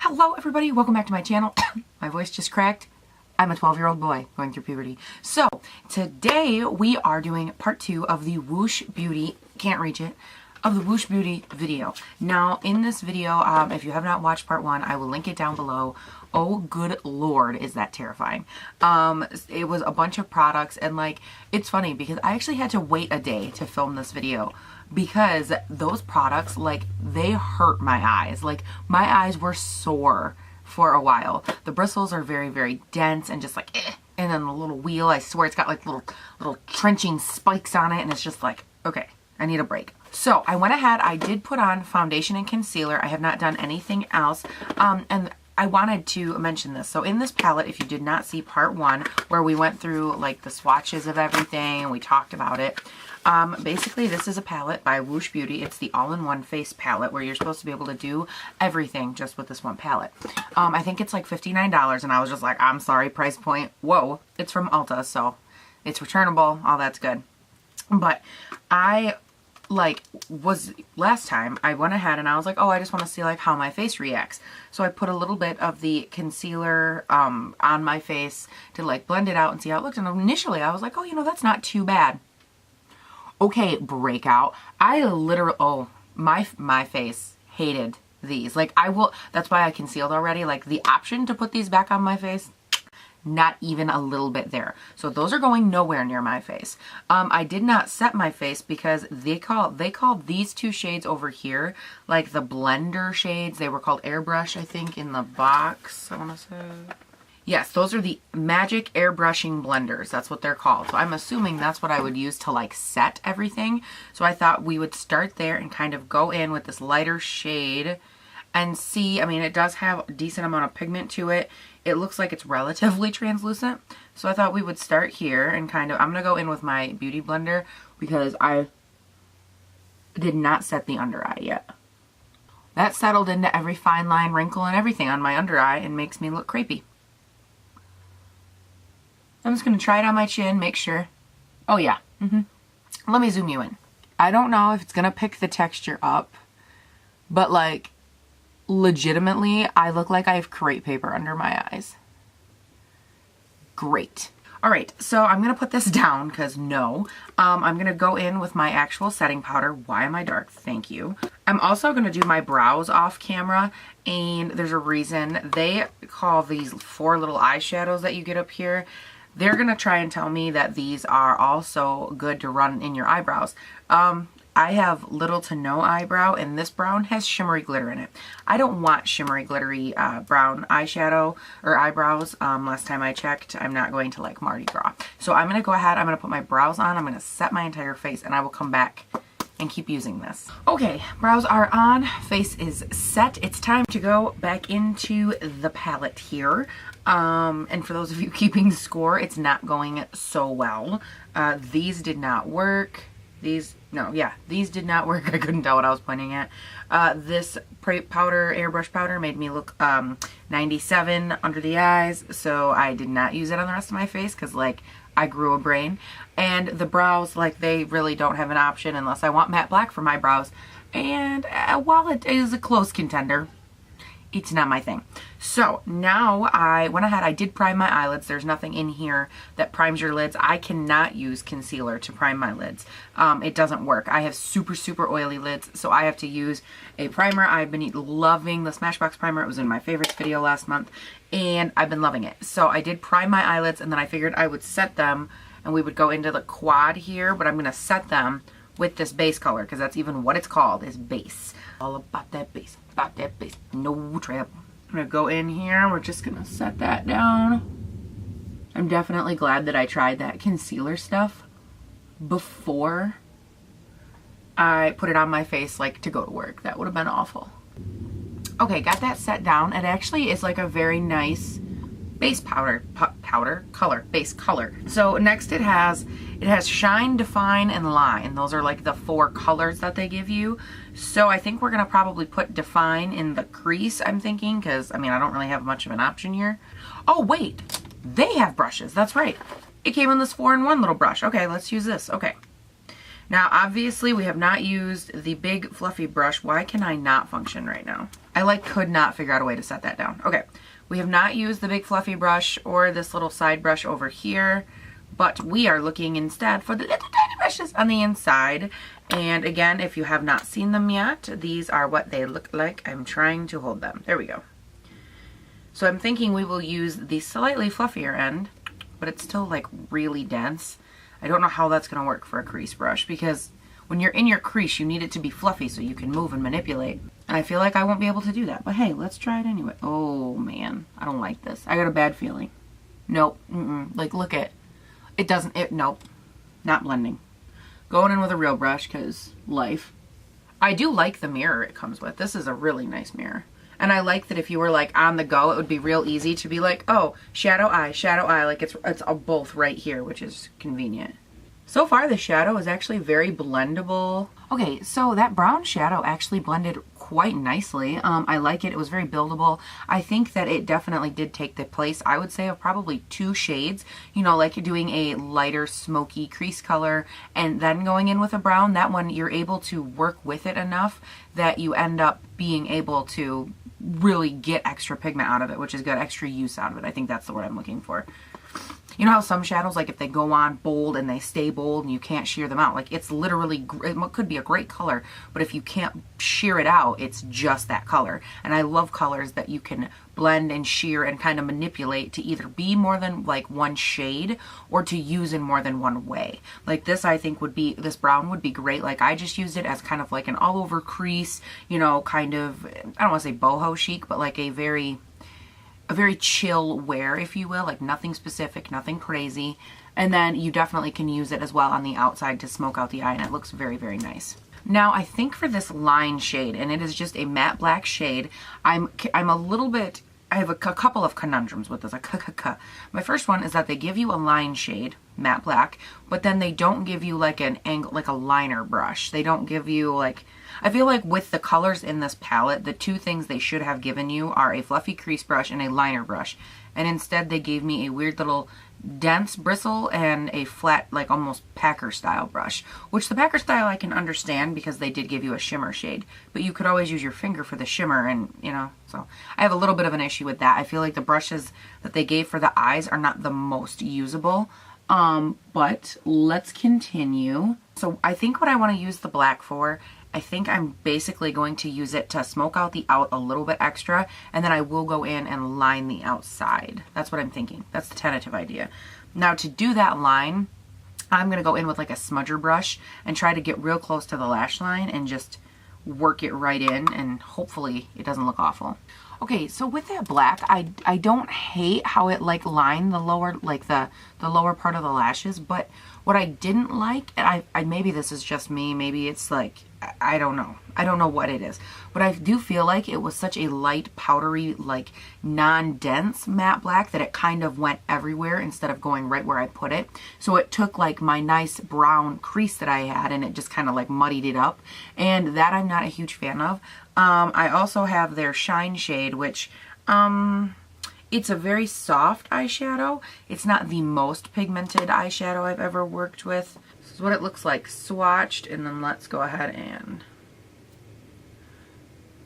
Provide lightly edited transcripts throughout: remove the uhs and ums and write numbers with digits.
Hello everybody, welcome back to my channel. My voice just cracked. I'm a 12-year-old boy going through puberty. So today we are doing part 2 of the Woosh Beauty, can't reach it, of the Woosh Beauty video. Now in this video, if you have not watched part 1, I will link it down below. Oh good lord, is that terrifying. It was a bunch of products, and like, it's funny because I actually had to wait a day to film this video because those products, like, they hurt my eyes. Like, my eyes were sore for a while. The bristles are very, very dense and just like, eh. And then the little wheel, I swear it's got like little trenching spikes on it, and it's just like, okay, I need a break. So I went ahead, I did put on foundation and concealer. I have not done anything else. And I wanted to mention this. So in this palette, if you did not see part 1, where we went through like the swatches of everything and we talked about it, basically this is a palette by Woosh Beauty. It's the all-in-one face palette where you're supposed to be able to do everything just with this one palette. I think it's like $59, and I was just like, I'm sorry, price point. Whoa, it's from Ulta, so it's returnable, all that's good. But I last time I went ahead and I was like, oh, I just want to see like how my face reacts. So I put a little bit of the concealer on my face to like blend it out and see how it looked. And initially I was like, oh, you know, that's not too bad. Okay, breakout. I literally, oh, my face hated these. Like, that's why I concealed already. Like, the option to put these back on my face, not even a little bit there. So those are going nowhere near my face. I did not set my face because they called these two shades over here, like the blender shades. They were called Airbrush, I think, in the box, I want to say. Yes, those are the Magic Airbrushing blenders. That's what they're called. So I'm assuming that's what I would use to like set everything. So I thought we would start there and kind of go in with this lighter shade and see. I mean, it does have a decent amount of pigment to it. It looks like it's relatively translucent. So I thought we would start here and kind of, I'm going to go in with my beauty blender because I did not set the under eye yet. That settled into every fine line, wrinkle, and everything on my under eye and makes me look crepey. I'm just going to try it on my chin, make sure. Oh yeah. Let me zoom you in. I don't know if it's going to pick the texture up, but like, legitimately, I look like I have crepe paper under my eyes. Great. Alright, so I'm going to put this down because no. I'm going to go in with my actual setting powder. Why am I dark? Thank you. I'm also going to do my brows off camera, and there's a reason. They call these 4 little eyeshadows that you get up here. They're going to try and tell me that these are also good to run in your eyebrows. I have little to no eyebrow, and this brown has shimmery glitter in it. I don't want shimmery glittery brown eyeshadow or eyebrows. Last time I checked, I'm not going to like Mardi Gras. So I'm going to go ahead, I'm going to put my brows on, I'm going to set my entire face, and I will come back and keep using this. Okay, brows are on, face is set. It's time to go back into the palette here. And for those of you keeping score, it's not going so well. These did not work. These did not work. I couldn't tell what I was pointing at. This powder, airbrush powder, made me look 97 under the eyes, so I did not use it on the rest of my face because, like, I grew a brain. And the brows, like, they really don't have an option unless I want matte black for my brows. And while it is a close contender, it's not my thing. So now I went ahead, I did prime my eyelids. There's nothing in here that primes your lids. I cannot use concealer to prime my lids. It doesn't work. I have super, super oily lids, so I have to use a primer. I've been loving the Smashbox primer. It was in my favorites video last month, and I've been loving it. So I did prime my eyelids, and then I figured I would set them, and we would go into the quad here, but I'm going to set them with this base color, because that's even what it's called, is base. All about that base. About that base. No trouble. I'm going to go in here. We're just going to set that down. I'm definitely glad that I tried that concealer stuff before I put it on my face, like, to go to work. That would have been awful. Okay, got that set down. It actually is like a very nice base base color. So next it has shine, define, and line. Those are like the 4 colors that they give you. So I think we're gonna probably put define in the crease, I'm thinking, because I mean, I don't really have much of an option here. Oh wait, they have brushes. That's right. It came in this 4-in-1 little brush. Okay, let's use this. Okay. Now obviously we have not used the big fluffy brush. Why can I not function right now? I like could not figure out a way to set that down. Okay, we have not used the big fluffy brush or this little side brush over here, but we are looking instead for the little tiny brushes on the inside. And again, if you have not seen them yet, these are what they look like. I'm trying to hold them. There we go. So I'm thinking we will use the slightly fluffier end, but it's still like really dense. I don't know how that's going to work for a crease brush, because when you're in your crease, you need it to be fluffy so you can move and manipulate. And I feel like I won't be able to do that. But hey, let's try it anyway. Oh man, I don't like this. I got a bad feeling. Nope. Like, look at it. Doesn't, nope. Not blending. Going in with a real brush, because life. I do like the mirror it comes with. This is a really nice mirror. And I like that if you were like on the go, it would be real easy to be like, oh, shadow eye, like it's both right here, which is convenient. So far, the shadow is actually very blendable. Okay, so that brown shadow actually blended quite nicely. I like it. It was very buildable. I think that it definitely did take the place, I would say, of probably 2 shades. You know, like doing a lighter smoky crease color and then going in with a brown. That one, you're able to work with it enough that you end up being able to really get extra pigment out of it, which is good. Extra use out of it. I think that's the word I'm looking for. You know how some shadows, like if they go on bold and they stay bold and you can't shear them out, like it's literally, it could be a great color, but if you can't shear it out, it's just that color. And I love colors that you can blend and shear and kind of manipulate to either be more than like one shade or to use in more than one way. Like this, I think would be, this brown would be great. Like I just used it as kind of like an all over crease, you know, kind of, I don't want to say boho chic, but like a very chill wear, if you will, like nothing specific, nothing crazy. And then you definitely can use it as well on the outside to smoke out the eye, and it looks very, very nice. Now, I think for this line shade, and it is just a matte black shade, I'm a little bit, I have a couple of conundrums with this. My first one is that they give you a line shade, matte black, but then they don't give you like an angle, like a liner brush. They don't give you like, I feel like with the colors in this palette, the 2 things they should have given you are a fluffy crease brush and a liner brush. And instead they gave me a weird little dense bristle and a flat, like almost packer style brush. Which the packer style I can understand because they did give you a shimmer shade. But you could always use your finger for the shimmer, and you know, so I have a little bit of an issue with that. I feel like the brushes that they gave for the eyes are not the most usable. But let's continue. So I think what I want to use the black for, I think I'm basically going to use it to smoke out the out a little bit extra, and then I will go in and line the outside. That's what I'm thinking. That's the tentative idea. Now to do that line, I'm going to go in with like a smudger brush and try to get real close to the lash line and just work it right in, and hopefully it doesn't look awful. Okay, so with that black, I don't hate how it like lined the lower, like the lower part of the lashes, but what I didn't like, and I maybe this is just me, maybe it's like, I don't know. I don't know what it is, but I do feel like it was such a light, powdery, like non-dense matte black that it kind of went everywhere instead of going right where I put it. So it took like my nice brown crease that I had and it just kind of like muddied it up, and that I'm not a huge fan of. I also have their Shine shade, which it's a very soft eyeshadow. It's not the most pigmented eyeshadow I've ever worked with. This is what it looks like swatched, and then let's go ahead and...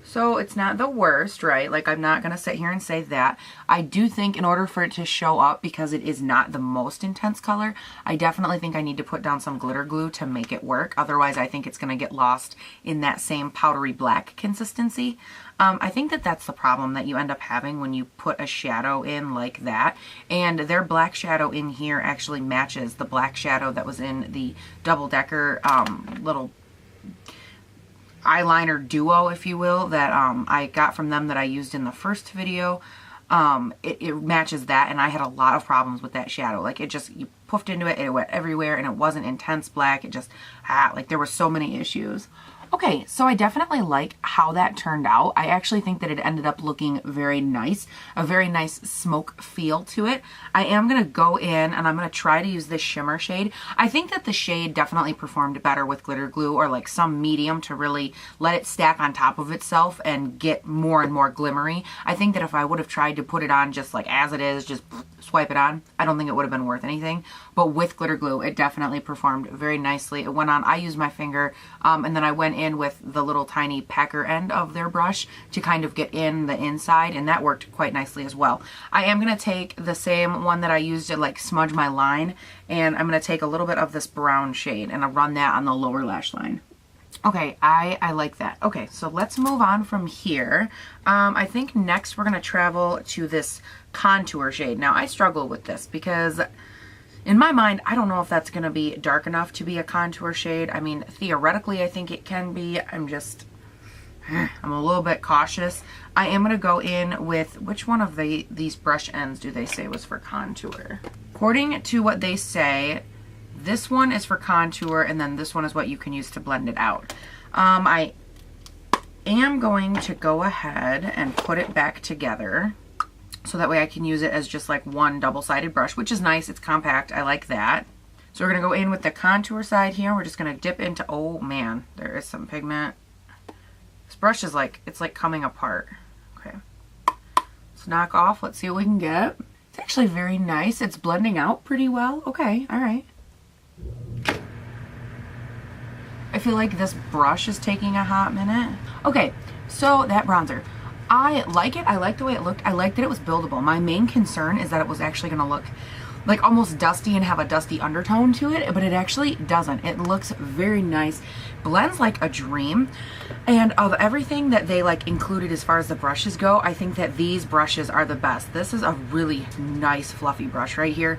So it's not the worst, right? Like, I'm not going to sit here and say that. I do think in order for it to show up, because it is not the most intense color, I definitely think I need to put down some glitter glue to make it work. Otherwise, I think it's going to get lost in that same powdery black consistency. I think that that's the problem that you end up having when you put a shadow in like that. And their black shadow in here actually matches the black shadow that was in the double-decker little eyeliner duo, if you will, that I got from them that I used in the first video. It matches that, and I had a lot of problems with that shadow. Like, it just, you puffed into it, it went everywhere, and it wasn't intense black. It just, like, there were so many issues. Okay, so I definitely like how that turned out. I actually think that it ended up looking very nice, a very nice smoke feel to it. I am going to go in and I'm going to try to use this shimmer shade. I think that the shade definitely performed better with glitter glue or like some medium to really let it stack on top of itself and get more and more glimmery. I think that if I would have tried to put it on just like as it is, just swipe it on, I don't think it would have been worth anything. But with glitter glue, it definitely performed very nicely. It went on, I used my finger, and then I went in in with the little tiny pecker end of their brush to kind of get in the inside, and that worked quite nicely as well. I am going to take the same one that I used to like smudge my line, and I'm going to take a little bit of this brown shade and I'll run that on the lower lash line. Okay, I like that. Okay, so let's move on from here. I think next we're going to travel to this contour shade. Now, I struggle with this because in my mind, I don't know if that's going to be dark enough to be a contour shade. I mean, theoretically, I think it can be. I'm a little bit cautious. I am going to go in with, which one of these brush ends do they say was for contour? According to what they say, this one is for contour, and then this one is what you can use to blend it out. I am going to go ahead and put it back together so that way I can use it as just like one double-sided brush, which is nice. It's compact. I like that. So we're going to go in with the contour side here. We're just going to dip into, oh man, there is some pigment. This brush is like, it's like coming apart. Okay. Let's knock off. Let's see what we can get. It's actually very nice. It's blending out pretty well. Okay, all right. I feel like this brush is taking a hot minute. Okay, so that bronzer. I like it. I like the way it looked. I liked that it was buildable. My main concern is that it was actually going to look like almost dusty and have a dusty undertone to it, but it actually doesn't. It looks very nice. Blends like a dream. And of everything that they like included as far as the brushes go, I think that these brushes are the best. This is a really nice fluffy brush right here.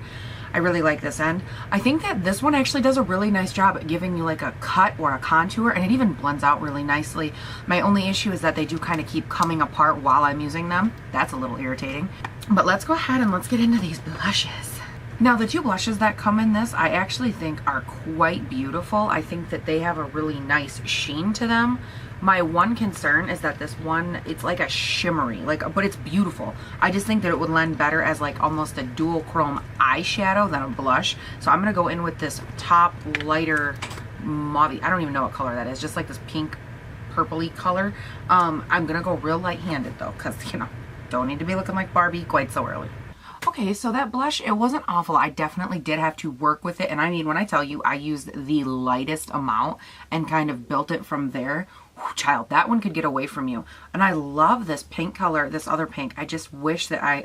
I really like this end. I think that this one actually does a really nice job at giving you like a cut or a contour, and it even blends out really nicely. My only issue is that they do kind of keep coming apart while I'm using them. That's a little irritating. But let's go ahead and let's get into these blushes. Now, the two blushes that come in this, I actually think are quite beautiful. I think that they have a really nice sheen to them. My one concern is that this one, it's like a shimmery, but it's beautiful. I just think that it would lend better as like almost a dual chrome eyeshadow than a blush. So I'm going to go in with this top lighter mauve. I don't even know what color that is. Just like this pink purpley color. I'm going to go real light-handed though, because, you know, don't need to be looking like Barbie quite so early. Okay, so that blush, it wasn't awful. I definitely did have to work with it. And I mean, when I tell you I used the lightest amount and kind of built it from there, whew, child, that one could get away from you. And I love this pink color, this other pink. I just wish that I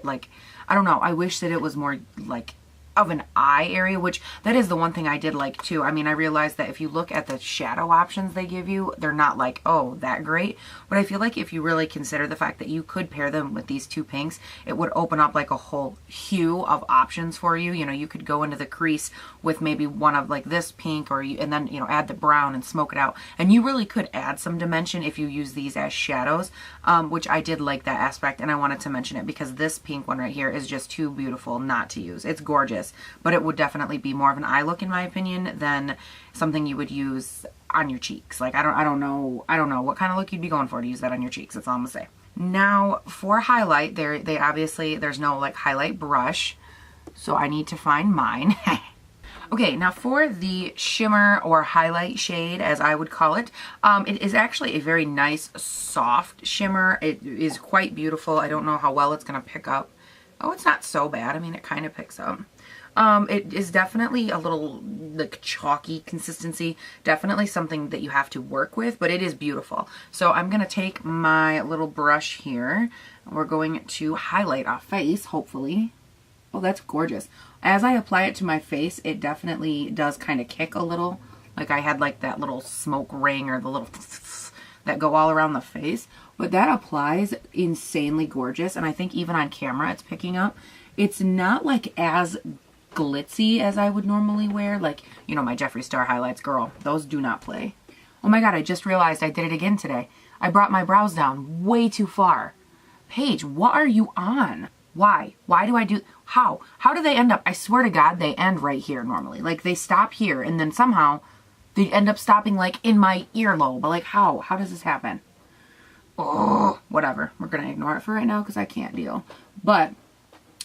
don't know, I wish that it was more like of an eye area, which that is the one thing I did like too. I mean, I realized that if you look at the shadow options they give you, they're not like, oh, that great. But I feel like if you really consider the fact that you could pair them with these two pinks, it would open up like a whole hue of options for you. You know, you could go into the crease with maybe one of like this pink, and then, you know, add the brown and smoke it out. And you really could add some dimension if you use these as shadows, which I did like that aspect, and I wanted to mention it because this pink one right here is just too beautiful not to use. It's gorgeous. But it would definitely be more of an eye look in my opinion than something you would use on your cheeks. Like I don't know what kind of look you'd be going for to use that on your cheeks. That's all I'm gonna say. Now for highlight, they obviously there's no like highlight brush, so I need to find mine. Okay, now for the shimmer or highlight shade, as I would call it, it is actually a very nice soft shimmer. It is quite beautiful. I don't know how well it's gonna pick up. Oh, it's not so bad. I mean, it kind of picks up. It is definitely a little like chalky consistency, definitely something that you have to work with, but it is beautiful. So I'm going to take my little brush here, and we're going to highlight our face, hopefully. Oh, that's gorgeous. As I apply it to my face, it definitely does kind of kick a little, like I had like that little smoke ring or the little that go all around the face, but that applies insanely gorgeous, and I think even on camera it's picking up. It's not like as glitzy as I would normally wear, like, you know, my Jeffree Star highlights, girl, those do not play. Oh my god, I just realized I did it again today. I brought my brows down way too far. Paige, what are you on? Why do I do, how do they end up? I swear to god they end right here normally, like they stop here and then somehow they end up stopping like in my earlobe. But like how does this happen? Oh, whatever, we're gonna ignore it for right now because I can't deal. But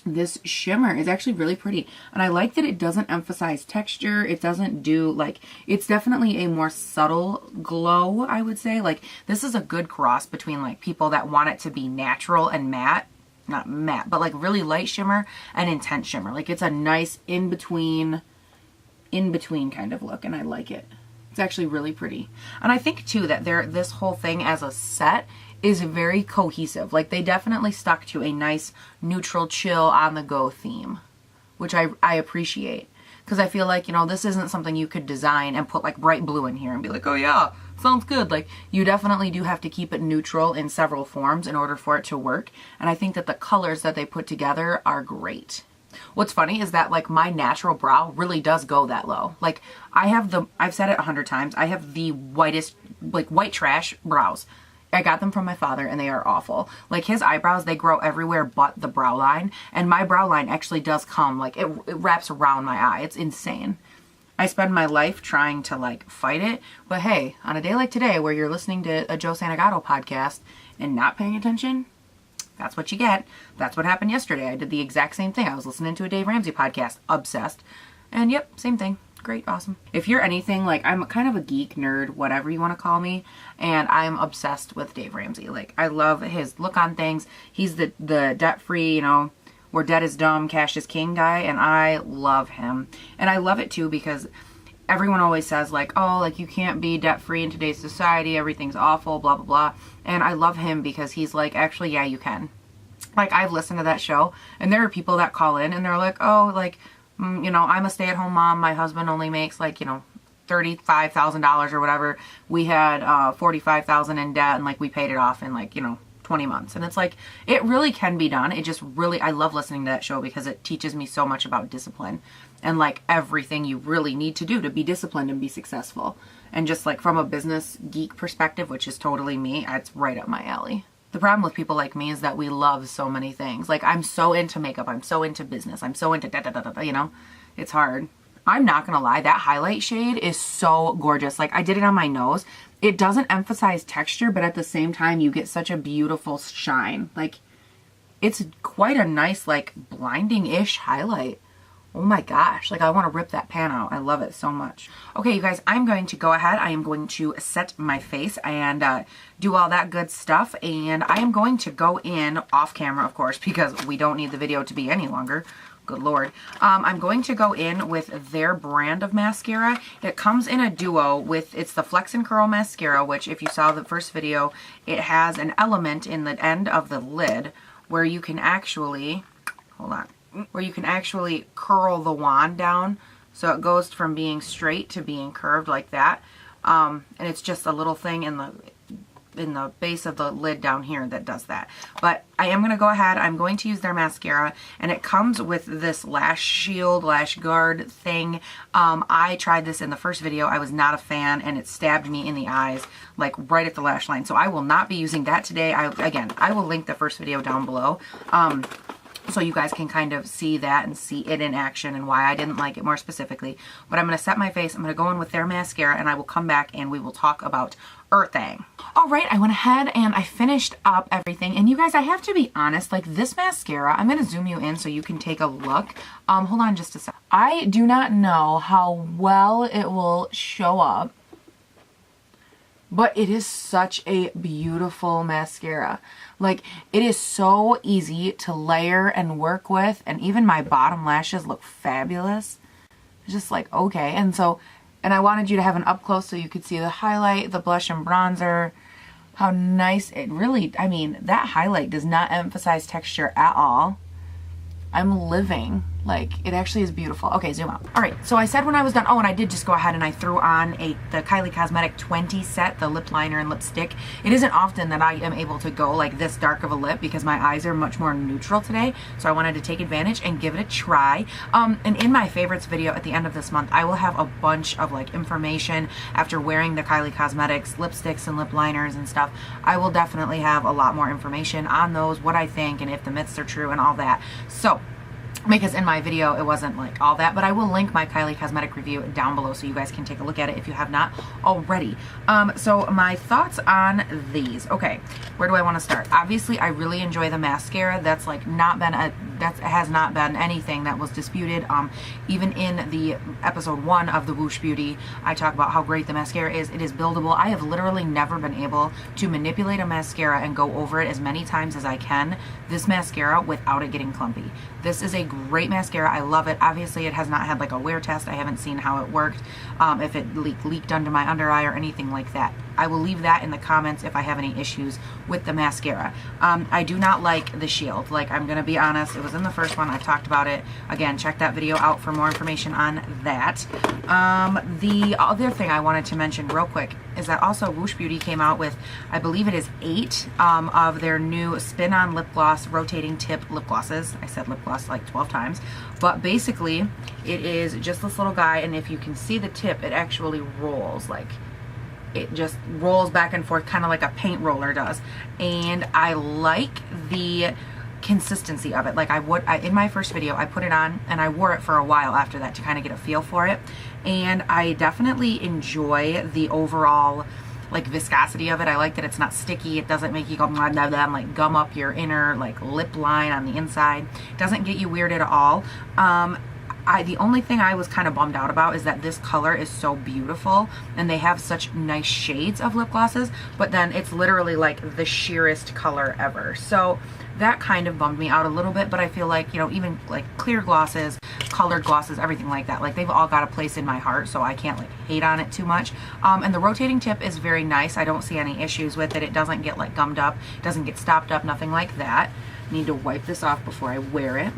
this shimmer is actually really pretty, and I like that it doesn't emphasize texture. It doesn't do like, it's definitely a more subtle glow, I would say. Like this is a good cross between like people that want it to be natural and matte, not matte, but like really light shimmer and intense shimmer. Like it's a nice in between kind of look, and I like it. It's actually really pretty. And I think too that this whole thing as a set is very cohesive. Like they definitely stuck to a nice neutral chill on the go theme, which I appreciate. Because I feel like, you know, this isn't something you could design and put like bright blue in here and be like, oh yeah, sounds good. Like you definitely do have to keep it neutral in several forms in order for it to work. And I think that the colors that they put together are great. What's funny is that like my natural brow really does go that low. Like I've said it 100 times, I have the whitest, like white trash brows. I got them from my father and they are awful. Like his eyebrows, they grow everywhere but the brow line. And my brow line actually does come, like it wraps around my eye. It's insane. I spend my life trying to like fight it. But hey, on a day like today where you're listening to a Joe Santagato podcast and not paying attention, that's what you get. That's what happened yesterday. I did the exact same thing. I was listening to a Dave Ramsey podcast, obsessed. And yep, same thing. Great, awesome. If you're anything, like I'm kind of a geek, nerd, whatever you want to call me, and I'm obsessed with Dave Ramsey. Like I love his look on things. He's the debt-free, you know, where debt is dumb, cash is king guy, and I love him. And I love it too because everyone always says like, oh, like you can't be debt-free in today's society, everything's awful, blah, blah, blah. And I love him because he's like, actually, yeah, you can. Like I've listened to that show and there are people that call in and they're like, oh, like, you know, I'm a stay-at-home mom. My husband only makes like, you know, $35,000 or whatever. We had $45,000 in debt and like we paid it off in like, you know, 20 months. And it's like, it really can be done. It just really, I love listening to that show because it teaches me so much about discipline and like everything you really need to do to be disciplined and be successful. And just like from a business geek perspective, which is totally me, it's right up my alley. The problem with people like me is that we love so many things. Like I'm so into makeup, I'm so into business, I'm so into da-da-da-da-da, you know? It's hard. I'm not gonna lie, that highlight shade is so gorgeous. Like I did it on my nose. It doesn't emphasize texture, but at the same time you get such a beautiful shine. Like it's quite a nice, like blinding-ish highlight. Oh my gosh, like I want to rip that pan out. I love it so much. Okay, you guys, I'm going to go ahead. I am going to set my face and do all that good stuff. And I am going to go in off camera, of course, because we don't need the video to be any longer. Good Lord. I'm going to go in with their brand of mascara. It comes in a duo with, it's the Flex and Curl Mascara, which if you saw the first video, it has an element in the end of the lid where you can actually, hold on, where you can actually curl the wand down so it goes from being straight to being curved like that. And it's just a little thing in the base of the lid down here that does that. But I am going to go ahead, I'm going to use their mascara, and it comes with this lash shield, lash guard thing. I tried this in the first video. I was not a fan and it stabbed me in the eyes, like right at the lash line. So I will not be using that today. Again, I will link the first video down below. So you guys can kind of see that and see it in action and why I didn't like it more specifically. But I'm going to set my face, I'm going to go in with their mascara, and I will come back and we will talk about Earthing. Alright, I went ahead and I finished up everything. And you guys, I have to be honest, like this mascara, I'm going to zoom you in so you can take a look. Hold on just a sec. I do not know how well it will show up, but it is such a beautiful mascara. Like, it is so easy to layer and work with, and even my bottom lashes look fabulous. It's just like, okay. And I wanted you to have an up close so you could see the highlight, the blush and bronzer, how nice it really, I mean, that highlight does not emphasize texture at all. I'm living. Like, it actually is beautiful. Okay, zoom out. All right, so I said when I was done, oh, and I did just go ahead and I threw on the Kylie Cosmetic 20 set, the lip liner and lipstick. It isn't often that I am able to go like this dark of a lip because my eyes are much more neutral today, so I wanted to take advantage and give it a try. And in my favorites video at the end of this month, I will have a bunch of like information after wearing the Kylie Cosmetics lipsticks and lip liners and stuff. I will definitely have a lot more information on those, what I think, and if the myths are true and all that. So, because in my video it wasn't like all that, but I will link my Kylie Cosmetic review down below so you guys can take a look at it if you have not already. So my thoughts on these. Okay, where do I want to start? Obviously I really enjoy the mascara. That's like not been a that has not been anything that was disputed. Even in the episode 1 of the Woosh Beauty, I talk about how great the mascara is. It is buildable. I have literally never been able to manipulate a mascara and go over it as many times as I can this mascara without it getting clumpy. This is a great mascara. I love it. Obviously, it has not had like a wear test. I haven't seen how it worked, if it leaked under my under eye or anything like that. I will leave that in the comments if I have any issues with the mascara. I do not like the shield. Like, I'm going to be honest, it was in the first one. I've talked about it. Again, check that video out for more information on that. The other thing I wanted to mention real quick is that also Woosh Beauty came out with, I believe it is 8 of their new spin-on lip gloss rotating tip lip glosses. I said lip gloss like 12 times. But basically, it is just this little guy, and if you can see the tip, it actually rolls. Like, it just rolls back and forth kind of like a paint roller does. And I like the consistency of it. Like in my first video, I put it on and I wore it for a while after that to kind of get a feel for it. And I definitely enjoy the overall like viscosity of it. I like that it's not sticky. It doesn't make you go blah, blah, blah, like gum up your inner like lip line on the inside. It doesn't get you weird at all. The only thing I was kind of bummed out about is that this color is so beautiful and they have such nice shades of lip glosses, but then it's literally like the sheerest color ever. So that kind of bummed me out a little bit, but I feel like, you know, even like clear glosses, colored glosses, everything like that, like they've all got a place in my heart, so I can't like hate on it too much. And the rotating tip is very nice. I don't see any issues with it. It doesn't get like gummed up, doesn't get stopped up, nothing like that. Need to wipe this off before I wear it.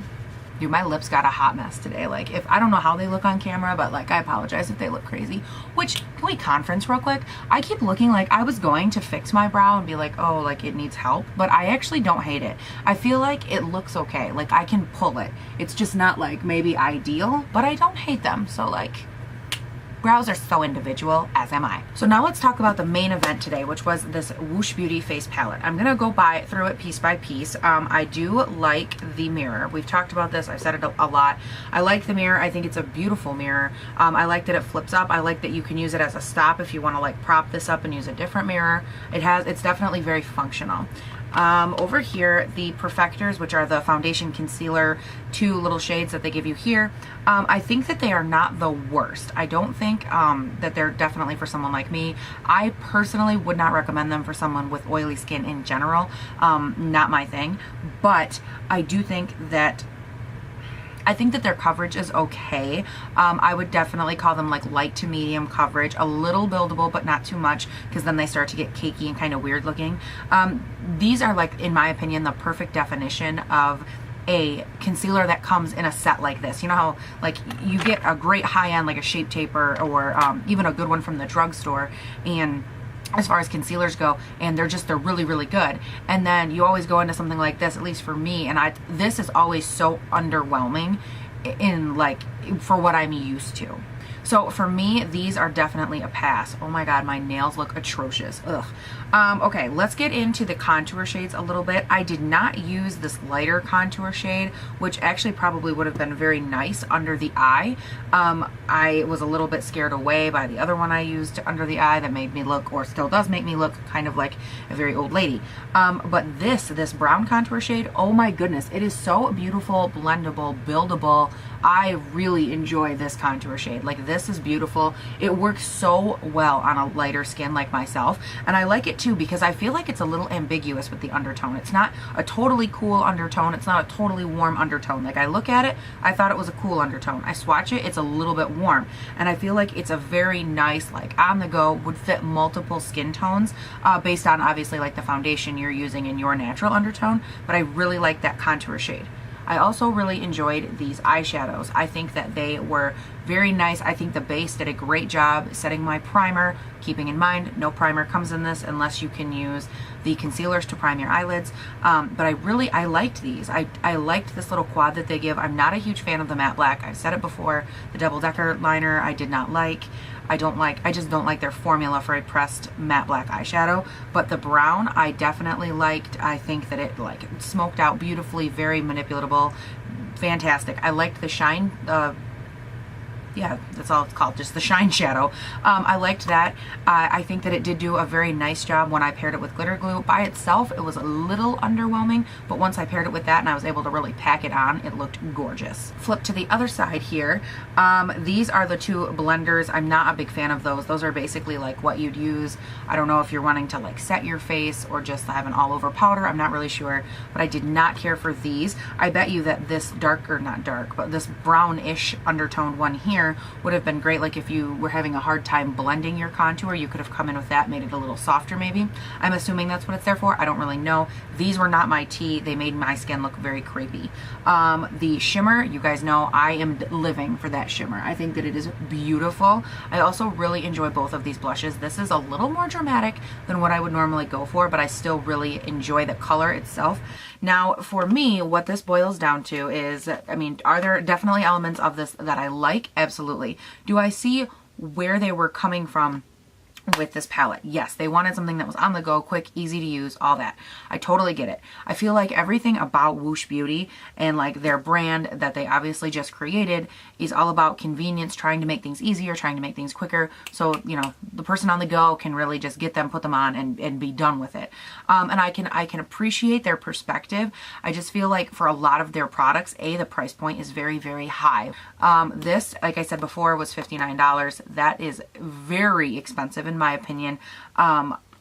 Dude, my lips got a hot mess today. Like, if I don't know how they look on camera, but like, I apologize if they look crazy. Which, can we conference real quick? I keep looking like I was going to fix my brow and be like, oh, like it needs help, but I actually don't hate it. I feel like it looks okay. Like, I can pull it. It's just not like maybe ideal, but I don't hate them. So like, brows are so individual, as am I. So now let's talk about the main event today, which was this Woosh Beauty face palette. I'm gonna go through it piece by piece. I do like the mirror. We've talked about this, I've said it a lot. I like the mirror, I think it's a beautiful mirror. I like that it flips up. I like that you can use it as a stop if you wanna like prop this up and use a different mirror. It's definitely very functional. Over here, the Perfectors, which are the foundation concealer, 2 little shades that they give you here, I think that they are not the worst. I don't think that they're definitely for someone like me. I personally would not recommend them for someone with oily skin in general. Not my thing, but I do think that their coverage is okay. I would definitely call them like light to medium coverage, a little buildable, but not too much, because then they start to get cakey and kind of weird looking. These are like, in my opinion, the perfect definition of a concealer that comes in a set like this. You know how like you get a great high-end like a Shape Taper or even a good one from the drugstore, and as far as concealers go, and they're really, really good. And then you always go into something like this, at least for me, and this is always so underwhelming in like for what I'm used to. So for me, these are definitely a pass. Oh my god, my nails look atrocious. Ugh. Okay, let's get into the contour shades a little bit. I did not use this lighter contour shade, which actually probably would have been very nice under the eye. I was a little bit scared away by the other one I used under the eye that made me look, or still does make me look, kind of like a very old lady. But this brown contour shade, oh my goodness, it is so beautiful, blendable, buildable. I really enjoy this contour shade. Like, this is beautiful. It works so well on a lighter skin like myself, and I like it too because I feel like it's a little ambiguous with the undertone. It's not a totally cool undertone. It's not a totally warm undertone. Like, I look at it, I thought it was a cool undertone. I swatch it, it's a little bit warm, and I feel like it's a very nice, like, on the go, would fit multiple skin tones based on obviously like the foundation you're using in your natural undertone, but I really like that contour shade. I also really enjoyed these eyeshadows. I think that they were very nice. I think the base did a great job setting my primer, keeping in mind no primer comes in this unless you can use the concealers to prime your eyelids. But I liked these. I liked this little quad that they give. I'm not a huge fan of the matte black. I've said it before. The double-decker liner I did not like. I just don't like their formula for a pressed matte black eyeshadow. But the brown I definitely liked. I think that it like smoked out beautifully, very manipulatable, fantastic. I liked the shine, yeah, that's all it's called, just the shine shadow. I liked that. I think that it did do a very nice job when I paired it with glitter glue. By itself, it was a little underwhelming, but once I paired it with that and I was able to really pack it on, it looked gorgeous. Flip to the other side here. These are the two blenders. I'm not a big fan of those. Those are basically like what you'd use. I don't know if you're wanting to like set your face or just have an all over powder. I'm not really sure, but I did not care for these. I bet you that this dark, or not dark, but this brownish undertoned one here would have been great. Like if you were having a hard time blending your contour, you could have come in with that, made it a little softer maybe. I'm assuming that's what it's there for. I don't really know. These were not my tea. They made my skin look very crepey. The shimmer, you guys know I am living for that shimmer. I think that it is beautiful. I also really enjoy both of these blushes. This is a little more dramatic than what I would normally go for, but I still really enjoy the color itself. Now, for me, what this boils down to is, I mean, are there definitely elements of this that I like? Absolutely. Do I see where they were coming from with this palette? Yes, they wanted something that was on the go, quick, easy to use, all that. I totally get it. I feel like everything about Woosh Beauty and like their brand that they obviously just created is all about convenience, trying to make things easier, trying to make things quicker. So, you know, the person on the go can really just get them, put them on and be done with it. And I can appreciate their perspective. I just feel like for a lot of their products, the price point is very, very high. This, like I said before, was $59. That is very expensive in my opinion.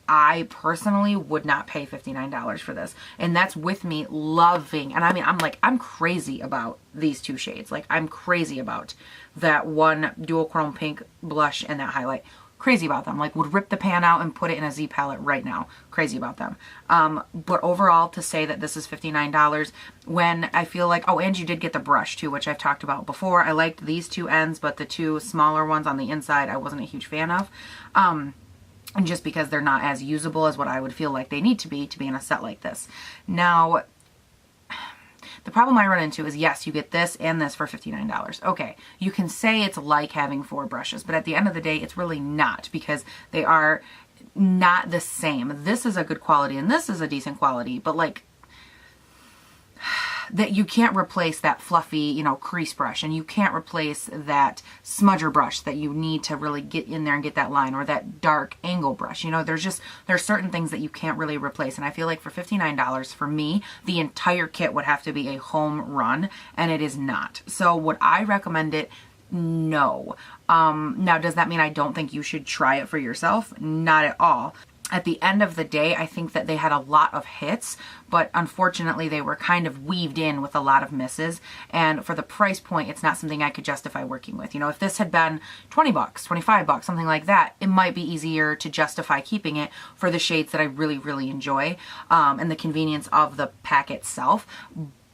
I personally would not pay $59 for this. And that's with me loving, and I mean, I'm crazy about these two shades. Like, I'm crazy about that one dual chrome pink blush and that highlight. Crazy about them. Like, would rip the pan out and put it in a Z palette right now. Crazy about them. But overall, to say that this is $59 when I feel like, oh, and you did get the brush too, which I've talked about before. I liked these two ends, but the two smaller ones on the inside, I wasn't a huge fan of. And just because they're not as usable as what I would feel like they need to be in a set like this. Now, the problem I run into is, yes, you get this and this for $59. Okay, you can say it's like having 4 brushes, but at the end of the day, it's really not, because they are not the same. This is a good quality and this is a decent quality, but like, that you can't replace that fluffy, you know, crease brush, and you can't replace that smudger brush that you need to really get in there and get that line, or that dark angle brush. You know, there's certain things that you can't really replace, and I feel like for $59 for me, the entire kit would have to be a home run, and it is not. So would I recommend it? No. Now, does that mean I don't think you should try it for yourself? Not at all. At the end of the day, I think that they had a lot of hits, but unfortunately they were kind of weaved in with a lot of misses. And for the price point, it's not something I could justify working with. You know, if this had been 20 bucks, 25 bucks, something like that, it might be easier to justify keeping it for the shades that I really, really enjoy, and the convenience of the pack itself.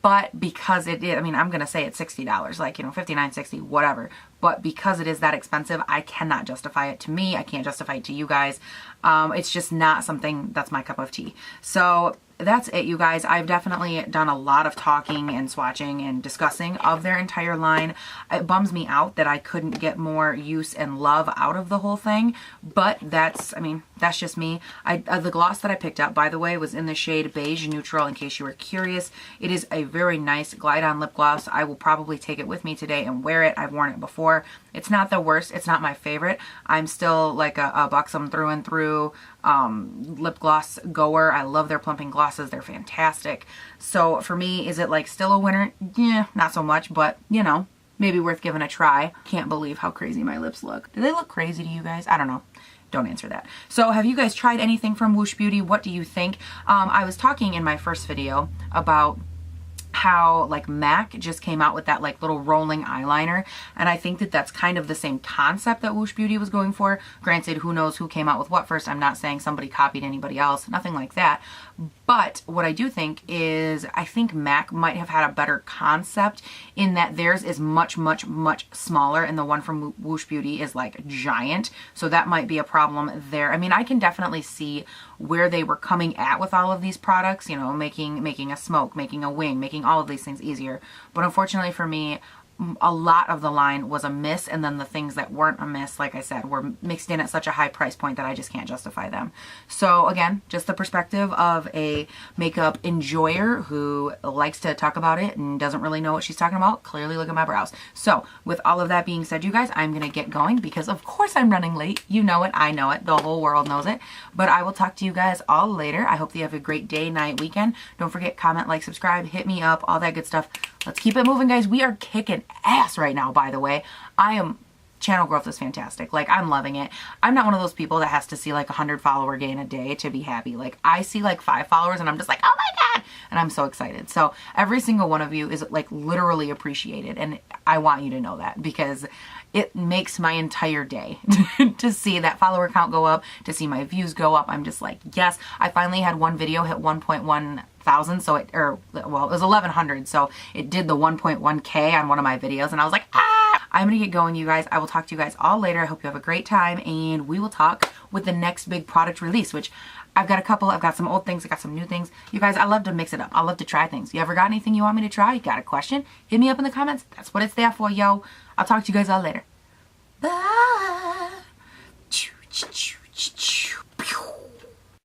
But because it is, I mean, I'm going to say it's $60, like, you know, $59, $60, whatever. But because it is that expensive, I cannot justify it to me. I can't justify it to you guys. It's just not something that's my cup of tea. So that's it, you guys. I've definitely done a lot of talking and swatching and discussing of their entire line. It bums me out that I couldn't get more use and love out of the whole thing, but that's, I mean, that's just me. The gloss that I picked up, by the way, was in the shade Beige Neutral, in case you were curious. It is a very nice glide-on lip gloss. I will probably take it with me today and wear it. I've worn it before. It's not the worst. It's not my favorite. I'm still like a Buxom through and through lip gloss goer. I love their plumping glosses. They're fantastic. So for me, is it like still a winner? Yeah, not so much, but you know, maybe worth giving a try. Can't believe how crazy my lips look. Do they look crazy to you guys? I don't know. Don't answer that. So have you guys tried anything from Woosh Beauty? What do you think? I was talking in my first video about how like MAC just came out with that like little rolling eyeliner, and I think that that's kind of the same concept that Woosh Beauty was going for. Granted, who knows who came out with what first. I'm not saying somebody copied anybody else, nothing like that. But what I do think is, I think MAC might have had a better concept in that theirs is much, much, much smaller, and the one from Woosh Beauty is like giant. So that might be a problem there. I mean, I can definitely see where they were coming at with all of these products, you know, making a smoke, making a wing, making all of these things easier. But unfortunately for me, a lot of the line was a miss, and then the things that weren't a miss, like I said, were mixed in at such a high price point that I just can't justify them. So again, just the perspective of a makeup enjoyer who likes to talk about it and doesn't really know what she's talking about. Clearly look at my brows. So with all of that being said, you guys, I'm gonna get going because of course I'm running late. You know it, I know it, the whole world knows it. But I will talk to you guys all later. I hope you have a great day, night, weekend. Don't forget, comment, like, subscribe, hit me up, all that good stuff. Let's keep it moving, guys. We are kicking ass right now, by the way. Channel growth is fantastic. Like, I'm loving it. I'm not one of those people that has to see like 100 follower gain a day to be happy. Like, I see like 5 followers and I'm just like, oh my God. And I'm so excited. So every single one of you is like literally appreciated. And I want you to know that because it makes my entire day to see that follower count go up, to see my views go up. I'm just like, yes. I finally had one video hit 1.1 thousand, so it, or well, it was 1100, so it did the 1.1k on one of my videos, and I was like, ah! I'm gonna get going, you guys. I will talk to you guys all later. I hope you have a great time, and we will talk with the next big product release, which I've got a couple. I've got some old things, I got some new things. You guys, I love to mix it up. I love to try things. You ever got anything you want me to try? You got a question? Hit me up in the comments. That's what it's there for, yo. I'll talk to you guys all later. Bye.